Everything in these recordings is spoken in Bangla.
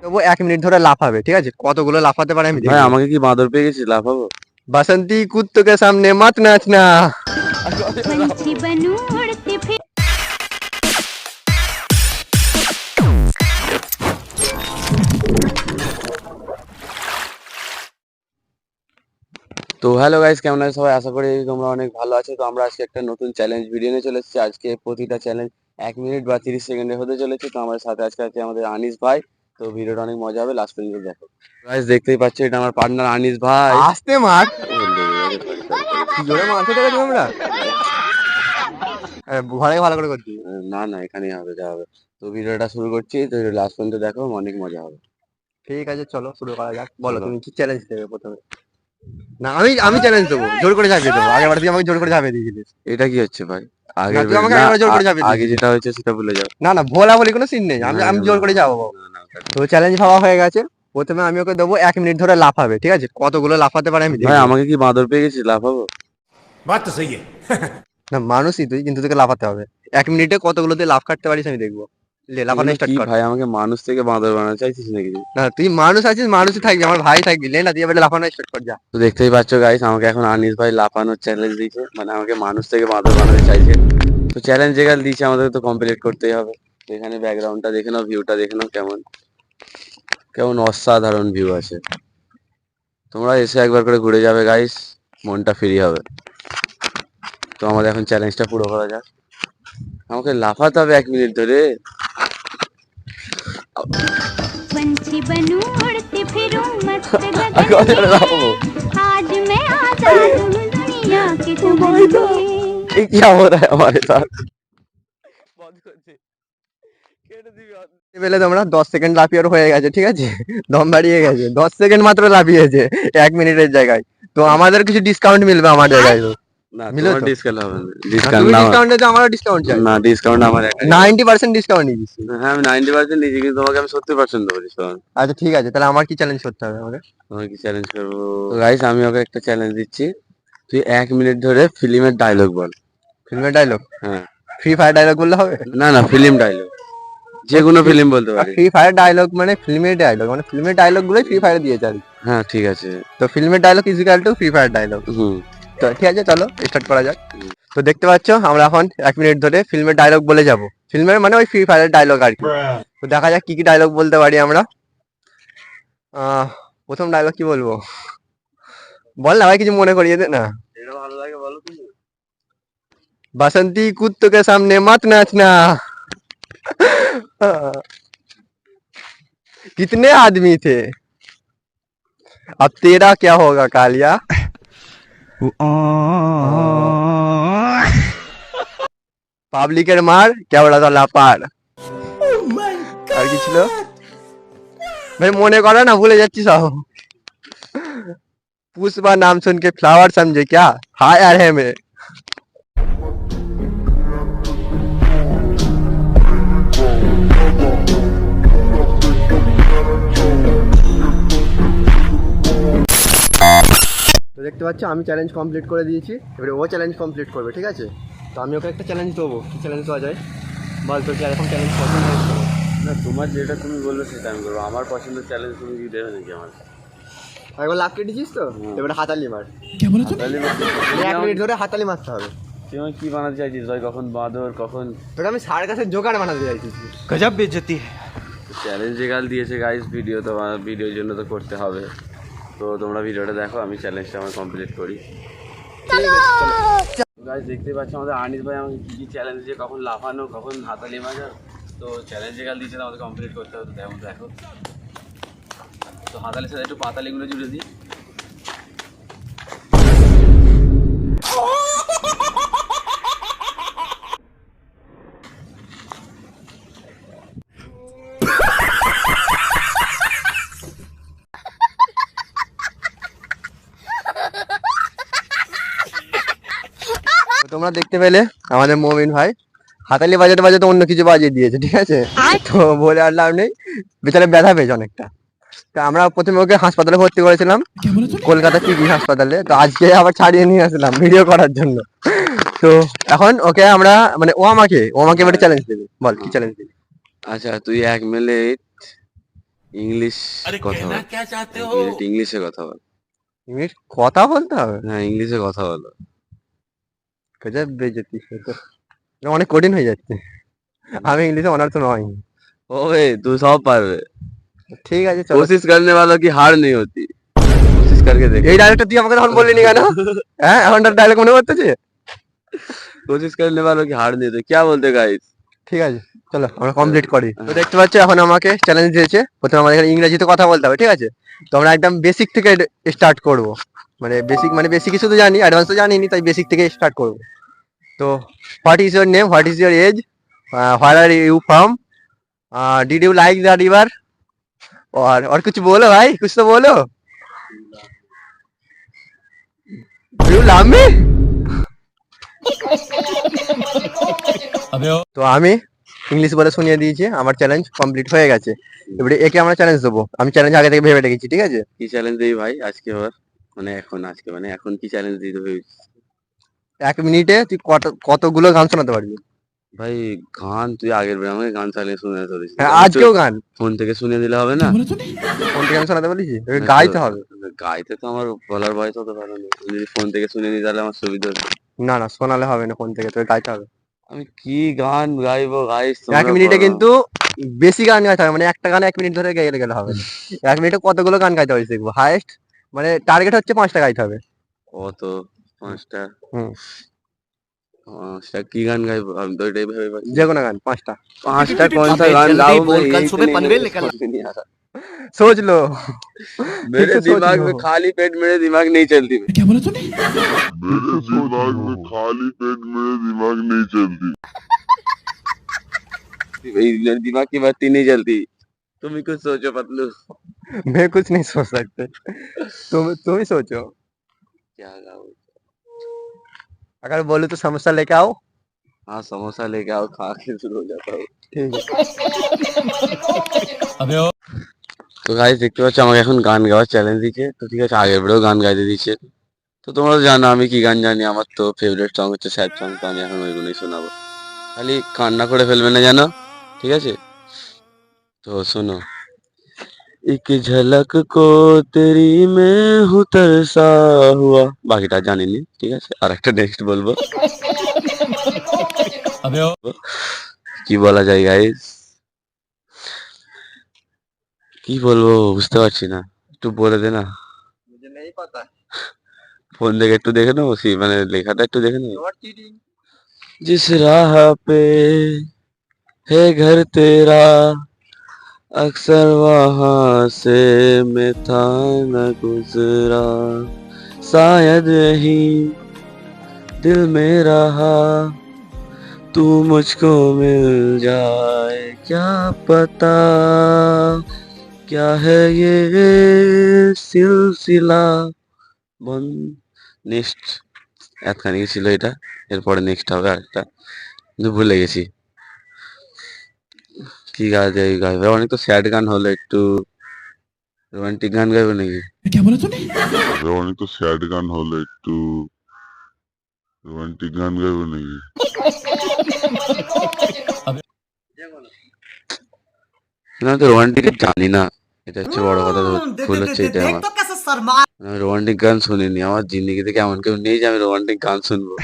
তবু 1 মিনিট ধরে লাফাবে, ঠিক আছে? কতগুলো লাফাতে পারে আমি ভাই দেখবো। আমাকে কি বাঁদর পেয়ে গেছিস লাফাবো? বাসন্তী কুত্তোं के सामने मत नाचना। पंछी बनूं उड़ती फिर। তো হ্যালো গাইস, কেমন আছো সবাই? আশা করি তোমরা অনেক ভালো আছো। তো আমরা আজকে একটা নতুন চ্যালেঞ্জ ভিডিও নিয়ে চলে এসেছি। আজকে প্রতিটা চ্যালেঞ্জ 1 মিনিট বা 30 সেকেন্ডে হতে চলেছে। তো আমার সাথে আজকে আছে আমাদের আনিস ভাই। তো ভিডিওটা অনেক মজা হবে, লাস্ট পর্যন্ত দেখো। গাইস দেখতেই পাচ্ছ, এটা আমার পার্টনার আনিস ভাই। আস্তে মার। Sorry sorry sorry. কি জোরে মারতে দেবে তোমরা? ঘরে ভালো করে করছি। না না, এখানেই হবে, যা হবে। তো ভিডিওটা শুরু করছি, তো লাস্ট পর্যন্ত দেখো, অনেক মজা হবে। ঠিক আছে, চলো শুরু করা যাক। বলো চলো। তুমি কি চ্যালেঞ্জ দেবে প্রথমে? না, আমি চ্যালেঞ্জ দেবো, জোর করে ঝাঁপিয়ে দেবো। আগের বার তুই আমাকে জোর করে ঝাঁপিয়ে দিয়েছিলিস। এটা কি হচ্ছে ভাই? না, আগের তুই আমাকে না, আগের বার জোর করে ঝাঁপিয়ে আগে দিয়েছিলিস। যেটা হয়েছে সেটা ভুলে যাও। না না, ভোলা বলি কোনো সিন নেই। আমি না, আমি না, জোর করে যাবো। না, না, তো চ্যালেঞ্জ ভাবা হয়ে গেছে। প্রথমে আমি ওকে দেবো 1 মিনিট ধরে লাফাবে, ঠিক আছে? কতগুলো লাফাতে পারে আমি ভাই দেখবো। আমাকে কি বাঁদর পেয়ে গেছিস লাফাবো? बात तो सही है। না, মানুষই তুই, কিন্তু তোকে লাফাতে হবে। 1 মিনিটে কতগুলো তুই লাফ কাটতে পারিস আমি দেখবো। লে, লাফানো এগুলো স্টার্ট কি কর। ভাই, আমাকে মানুষ থেকে বাঁদর বানাতে চাইছিস নাকি? না, তুই মানুষ আছিস, মানুষই থাকবি, আমার ভাই থাকবি। লে না, তুই এবারে লাফানো স্টার্ট কর, যা। তো দেখতেই পাচ্ছ গাইস, আমাকে এখন আনিস ভাই লাফানোর চ্যালেঞ্জ দিয়েছে, মানে আমাকে মানুষ থেকে বাঁদর বানাতে চাইছে। তো চ্যালেঞ্জ যেগুলো দিয়েছে আমাদের তো কমপ্লিট করতেই হবে। তো এখানে ব্যাকগ্রাউন্ডটা দেখে নাও, ভিউটা দেখে নাও, কেমন কেমন অসাধারণ ভিউ আছে। তোমরা এসে একবার করে ঘুরে যাবে গাইস, মনটা ফ্রি হবে। তো আমাদের এখন চ্যালেঞ্জটা পুরো করা যাক। আমাকে লাফাতে হবে 1 মিনিট ধরে। पंछी बनूं उड़ती फिरूं मस्त আগে गगन ওদের লাফাবো। में। आज मैं आजाद हूँ दुनिया के चमन में। ये क्या हो रहा है हमारे साथ? পেলে তোমরা 10 সেকেন্ড লাফিয়ে ওর হয়ে গেছে, ঠিক আছে? দম বাড়িয়ে গেছে, 10 সেকেন্ড মাত্র লাফিয়েছে 1 মিনিটের জায়গায়। তো আমাদের কিছু ডিসকাউন্ট মিলবে আমার জায়গায়। তো না, মিলে তোমার তো? ডিসকাউন্ট হবে না। তুমি ডিসকাউন্ট না, ডিসকাউন্ট দিতে, আমারও ডিসকাউন্ট চাই। না ডিসকাউন্ট আমার একটা। 90% ডিসকাউন্ট নিয়েছি। হ্যাঁ আমি 90% নিয়েছি, কিন্তু তোমাকে আমি 70% দেবো ডিসকাউন্ট। আচ্ছা ঠিক আছে, তাহলে আমার কি চ্যালেঞ্জ করতে হবে আমাকে? তোমাকে কি চ্যালেঞ্জ করবো? তো গাইস আমি ওকে একটা চ্যালেঞ্জ দিচ্ছি। তুই 1 মিনিট ধরে ফিল্মের ডায়লগ বল। ফিল্মের ডায়লগ? হ্যাঁ। ফ্রি ফায়ার ডায়লগ বললে হবে? না না, ফিল্ম ডায়লগ, যে কোনো ফিল্ম বলতে পারি। ফ্রি ফায়ার ডায়লগ মানে ফিল্মের ডায়লগ, মানে ফিল্মের ডায়লগ গুলোই ফ্রি ফায়ারে দিয়েছে আর কি। হ্যাঁ ঠিক আছে। তো ফিল্মের ডায়লগ ইজিক্যাল টু ফ্রি ফায়ার ডায়লগ। হুম। তো ঠিক আছে, চলো স্টার্ট করা যাক। তো দেখতে পাচ্ছ, আমরা এখন 1 মিনিট ধরে ফিল্মের ডায়লগ বলে যাব। ফিল্মের মানে ওই ফ্রি ফায়ারের ডায়লগ আর কি। তো দেখা যাক কি কি ডায়লগ বলতে পারি আমরা। প্রথম ডায়লগ কি বলবো? বল না ভাই, কিছু মনে করিয়ে দে না। যেটা ভালো লাগে বলো তুমি। बसंती कुत्तों के सामने मत नाचना। कितने आदमी थे, अब तेरा क्या होगा कालिया। পাবলিকের মার কেওড়া লাপার। আর কি ছিল ভাই, মনে করো না, ভুলে যাচ্ছি সব। पुष्पा नाम सुन के फ्लावर समझे क्या, हायर है मैं। তো দেখতে পাচ্ছ, আমি চ্যালেঞ্জ কমপ্লিট করে দিয়েছি। এবারে ও চ্যালেঞ্জ কমপ্লিট করবে, ঠিক আছে? তো আমি ওকে একটা চ্যালেঞ্জ দেবো। কি চ্যালেঞ্জ দেওয়া যায় বল? তো এরকম চ্যালেঞ্জ পছন্দ হচ্ছে? না, তোমার যেটা তুমি বললো সেটা আমি করবো। আমার পছন্দের চ্যালেঞ্জ তুমি কি দেবে নাকি আমার? একবার লাভ কেটেছিস তো, এবারে হাতালি মার। তাহলে 1 মিনিট ধরে হাতালি মারতে হবে। তুই আমায় কি বানাতে চাইছিস ভাই? কখন বাঁদর, কখন তোকে আমি সার্কাসের জোগাড় বানাতে চাইছি। गजब बेइज्जती है। চ্যালেঞ্জ গাল দিয়েছে গাইস, ভিডিও তো ভিডিওর জন্য তো করতে হবে। তো তোমরা ভিডিওটা দেখো, আমি চ্যালেঞ্জটা আমার কমপ্লিট করি। গাইস দেখতে পাচ্ছ আমাদের আনিস ভাই আমাকে কি কি চ্যালেঞ্জ দিয়ে, কখন লাফানো, কখন হাতালি মাজা। তো চ্যালেঞ্জ গাল দিয়েছে, তো আমাদের কমপ্লিট করতে হবে। তো দেখো, তো হাতালির সাথে একটু পাতালিগুলো জুড়ে দিই। তোমরা দেখতে পেলে আমাদের মমিন ভাই হাতালি বাজাতে বাজাতে অন্য কিছু বাজিয়ে দিয়েছে, ঠিক আছে? তো বলে আর লাভ নেই, বেচারা ব্যথা পেয়েছে অনেকটা। তো আমরা প্রথমে ওকে হাসপাতালে ভর্তি করেছিলাম, কলকাতা পিবি হাসপাতালে। তো আজকে আবার ছাড়িয়ে নিয়ে আসলাম ভিডিও করার জন্য। তো এখন ওকে আমরা, মানে ও আমাকে এবারে চ্যালেঞ্জ দেবে। বল কি চ্যালেঞ্জ দেবে? আচ্ছা তুই 1 মিনিট ইংলিশ কথা বল, এক মিনিট ইংলিশে কথা বল। ইংলিশ কথা বলতে হবে? হ্যাঁ ইংলিশে কথা বলো। গজব বেজতি, এটা অনেক কঠিন হয়ে যাচ্ছে। আমি ইংলিশে অনার্স নয়। ওবে तू सब পারবে। ঠিক আছে চলো। कोशिश करने वालों की हार नहीं होती, कोशिश करके देखो। এই ডায়লগটা তুই আমাকে তখন বললি নি কেন? হ্যাঁ এখন ডায়লগ মনে করতেছে। कोशिश करने वालों की हार नहीं होती, क्या बोलते गाइस? ঠিক আছে চলো আমরা কমপ্লিট করি। তো দেখতে পাচ্ছ এখন আমাকে চ্যালেঞ্জ দিয়েছে, প্রথমে আমাদের এখানে ইংরেজিতে কথা বলতে হবে, ঠিক আছে? তো আমরা একদম বেসিক থেকে স্টার্ট করব। মানে বেসিক কিছু তো জানি, অ্যাডভান্স তো জানিনি, তাই বেসিক থেকে স্টার্ট করব। তো what is your name, what is your age, where are you from, did you like the river, और कुछ बोलो भाई, कुछ तो बोलो। You love me. তো আমি ইংলিশ বলে শুনিয়ে দিয়েছি, আমার চ্যালেঞ্জ কমপ্লিট হয়ে গেছে। এবারে একে আমরা চ্যালেঞ্জ দেবো, আমি চ্যালেঞ্জ আগে থেকে ভেবে রেখেছি, ঠিক আছে? কি চ্যালেঞ্জ দিই ভাই আজকে আবার? মানে এখন কি চ্যালেঞ্জ দিতে হবে? 1 মিনিটে তুই কতগুলো গান শোনাতে পারবি? ভাই গান তুই আগের বার আমাকে গান চালিয়ে শুনে ধরিস। হ্যাঁ, আজকেও গান ফোন থেকে শুনিয়ে দিলে হবে না? কোন থেকে গান শোনাতে বলেছি? তোকে না তো, গাইতে হবে। গাইতে তো আমার বলার বয়স হতে পারে না, যদি ফোন থেকে শুনিয়ে নিই তাহলে আমার সুবিধা হতো। না না শোনালে হবে না, কোন থেকে তোকে গাইতে হবে। আমি কি গান গাইবো গাইস? 1 মিনিটে কিন্তু বেশি গান গাইতে হবে, মানে একটা গান 1 মিনিট ধরে গেলে গেলে হবে না। 1 মিনিটে কতগুলো গান গাইতে পারিস দেখবো, হাইয়েস্ট মানে টার্গেট হচ্ছে 5টা গাইতে হবে। কত? 5টা? হুম। 5টা কি গান গাইবো? আমি তো এটাই ভেবে পাচ্ছি। যে কোনো গান 5টা। 5টা कौन सा गान गाऊं मैं? कल यही तो सुबह नहीं पनवेल मेरे निकल समझ में नहीं आ रहा। सोच लो। मेरे ठीक है, सोच दिमाग लो। में खाली पेट मेरे दिमाग नहीं चलती। क्या बोला तूने? मेरे दिमाग में खाली पेट मेरे दिमाग नहीं चलती। मेरे दिमाग की बत्ती नहीं जलती। तुम ही कुछ सोचो पतलू। मैं कुछ नहीं सोच सकते, तुम ही सोचो। क्या गाऊं? अगर बोलूं तो समोसा लेके आओ। हाँ समोसा लेके आओ, खा के शुरू हो जाता हूँ। ठीक है। अबे ओ তো গাইস দেখতে পাচ্ছ আমাকে এখন গান গাওয়ার চ্যালেঞ্জ দিচ্ছে, তো ঠিক আছে আগের বেরেও গান গাইতে দিচ্ছে। তো তোমরা তো জানো আমি কি গান জানি, আমার তো ফেভারিট সং হচ্ছে স্যাড সং, তো আমি এখন ওইগুলোই শোনাবো। খালি কান্না করে ফেলবে না জানো, ঠিক আছে? তো শোনো। एक झलक को तेरी मैं हूँ तरसा हुआ, বাকিটা জানিনি, ঠিক আছে? আর একটা নেক্সট বলবো। अबे ओ কি বলা যায় গাইস, কি বলবো বুঝতে পারছি না, একটু বলে দে না। मुझे नहीं पता। ফোন থেকে একটু দেখে নেবো, মানে লেখাটা একটু দেখে নেবো। Not cheating। जिस राह पे है घर तेरा, अक्सर वहां से मैं था न गुजरा, शायद यही दिल में रहा, तू मुझको मिल जाए क्या पता, क्या है ये সিলসিলা বন। নেক্সট এতখানি ছিল এটা, এরপরে নেক্সট হবে আরেকটা, কিন্তু ভুলে গেছি কি গাইবে। অনেক তো স্যাড গান হলো, একটু রোমান্টিক গান গাইবে নাকি? क्या बोला तूने? অনেক তো স্যাড গান হলো, একটু রোমান্টিক গান গাইবো নাকি? না তো রোমান্টিক জানি না, এটা হচ্ছে বড় কথা, ভুল হচ্ছে এটা আমার। আমি রোমান্টিক গান শুনিনি, আমার জিন্দেগিতে এমন কেউ নেই যে আমি রোমান্টিক গান শুনবো।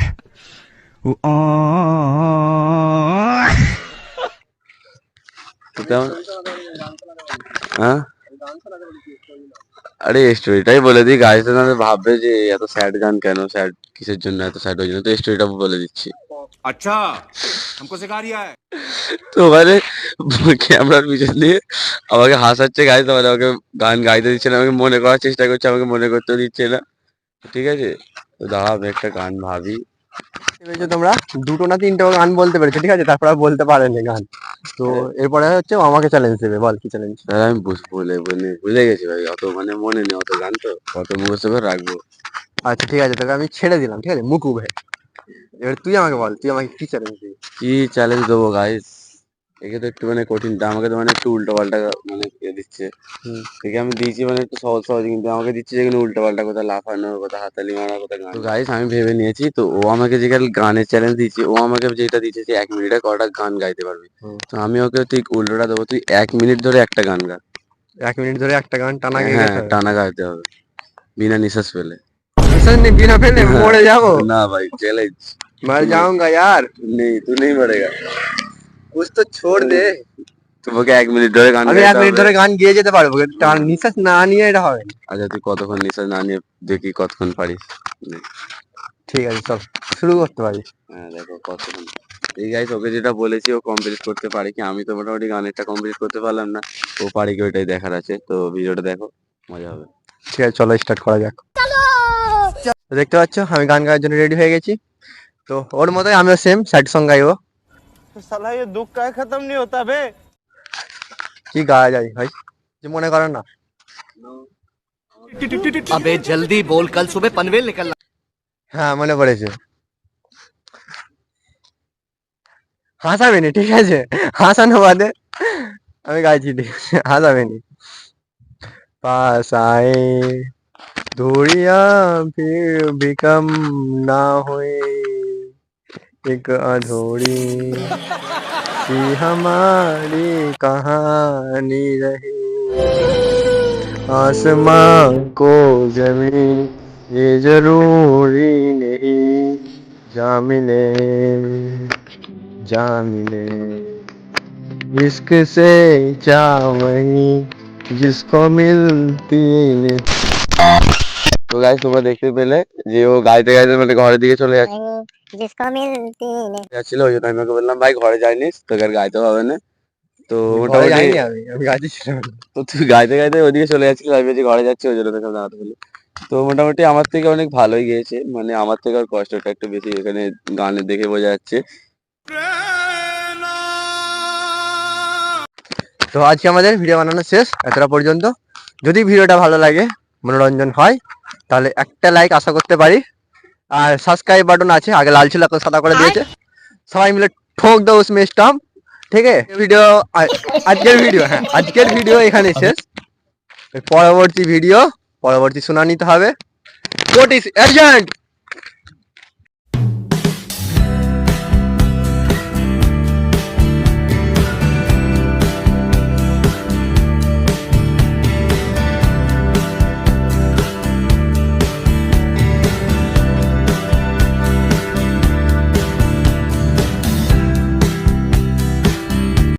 তো তেমন হ্যাঁ, আরে স্টোরিটাই বলে দিই, গাইতে না ভাববে যে এত স্যাড গান কেন, স্যাড কিসের জন্য, এত স্যাড ওই জন্য, তো স্টোরিটা বলে দিচ্ছি। अच्छा हमको सिखा रिया है। তো মানে ক্যামেরার পিছন দিয়ে আমাকে হাসাচ্ছে গাইতে, মানে আমাকে গান গাইতে দিচ্ছে না, আমাকে মনে করার চেষ্টা করছে, আমাকে মনে করতে দিচ্ছে না, ঠিক আছে? তো দাঁড়া আমি একটা গান ভাবি। পেরেছো তোমরা, 2টো না 3টো গান বলতে পেরেছো, ঠিক আছে? তারপর আর বলতে পারেনি গান। তো এরপরে হচ্ছে ও আমাকে চ্যালেঞ্জ দেবে, বল কি চ্যালেঞ্জ? তাহলে আমি ভুলে গেছি ভাই, অত মানে মনে নেই অত গান, তো কত মুখস্থ করে রাখবো। আচ্ছা ঠিক আছে, তোকে আমি ছেড়ে দিলাম, ঠিক আছে? মুকু ভাই, এবার তুই আমাকে বল, তুই আমাকে কি চ্যালেঞ্জ দিবি? কি চ্যালেঞ্জ দেবো গাইস? একে তো একটু মানে কঠিনটা, আমাকে তো মানে একটু উল্টো পাল্টা মানে দিচ্ছে। একে আমি দিয়েছি মানে একটু সহজ সহজ, কিন্তু আমাকে দিচ্ছে যেগুলো উল্টো পাল্টা, কোথাও লাফানো, কোথাও হাতালি মারা, কোথাও গান। তো গাইস আমি ভেবে নিয়েছি, তো ও আমাকে যে গানের চ্যালেঞ্জ দিচ্ছে, ও আমাকে যেটা দিচ্ছে যে 1 মিনিটে কটা গান গাইতে পারবি, তো আমি ওকে ঠিক উল্টোটা দেবো, তুই 1 মিনিট ধরে একটা গান গা, 1 মিনিট ধরে একটা গান টানা গেয়ে হ্যাঁ যেতে হবে। টানা গাইতে হবে বিনা নিঃশ্বাস ফেলে। निश्वास नहीं बिना फैले मरे जाओ। না ভাই চ্যালেঞ্জ। मर जाऊंगा यार। নেই তুই নেই মরেগা। कुछ तो छोड़ दे। তোমাকে 1 মিনিট ধরে গান আমি 1 গাইতে মিনিট হবে। ধরে গান গেয়ে যেতে পারবো কিন্তু টান নিঃশ্বাস না নিয়ে এটা হবে না। আচ্ছা তুই কতক্ষণ নিঃশ্বাস না নিয়ে দেখি কতক্ষণ পারিস। নে। ঠিক আছে চল শুরু করতে পারি। হ্যাঁ দেখো কতক্ষণ। এই গাইস ওকে যেটা বলেছি ও কমপ্লিট করতে পারে কি, আমি তো মোটামুটি গানেরটা কমপ্লিট করতে পারলাম না, ও পারে কি ওইটাই দেখার আছে, তো ভিডিওটা দেখো মজা হবে। ঠিক আছে চলো স্টার্ট করা যাক। তো দেখতে পাচ্ছ আমি গান গাওয়ার জন্য রেডি হয়ে গেছি। তো ওর মতোই আমিও সেম স্যাড সং গাইবো। साला ये दुख का खत्म नहीं होता बे। কি গাওয়া যায় ভাই যে মনে করেন না। अबे जल्दी बोल, कल सुबह पनवेल निकलना। হ্যাঁ মনে পড়েছে। হাসাবে নি ঠিক আছে, হাসানো বাদে আমি গাইছি ঠিক আছে, হাসাবে নি। पास आए दूरियां फिर भी कम ना हुए एक अधूरी सी हमारी कहानी रही आसमां को जमीन ये जरूरी नहीं जा मिले इश्क से चाह वही जिसको मिलती नहीं। তো গাইস তোমরা দেখতে পেলে যে ও গাইতে গাইতে মানে ঘরের দিকে চলে जिसको मिलती नहीं। যাচ্ছিল, ওই জন্য আমি ওকে বললাম ভাই ঘরে যাইনিস তোকে আর গাইতে হবে না। তো ঘরে মোটামুটি যাইনি আমি গাইতেছিলাম। তো তুই গাইতে গাইতে ওইদিকে চলে যাচ্ছিস, আমি যে ঘরে যাচ্ছি ওই জন্য তোকে দাঁড়াতে হলো। তো মোটামুটি আমার থেকে অনেক ভালোই গিয়েছে, মানে আমার থেকে আর কষ্টটা একটু বেশি এখানে গানে দেখে বোঝা যাচ্ছে। তো আজকে আমাদের ভিডিও বানানো শেষ এতটা পর্যন্ত। যদি ভিডিওটা ভালো লাগে মনোরঞ্জন হয় তাহলে একটা লাইক আশা করতে পারি, আর সাবস্ক্রাইব বাটন আছে আগে লাল ছিল এখন সাদা করে দিয়েছে, সবাই মিলে ঠোক দাও উসমে স্টাম্প। ঠিক আছে ভিডিও আজকের ভিডিও এখানে শেষ। পরবর্তী শুনানিতে হবে কোর্ট ইজ আর্জেন্ট।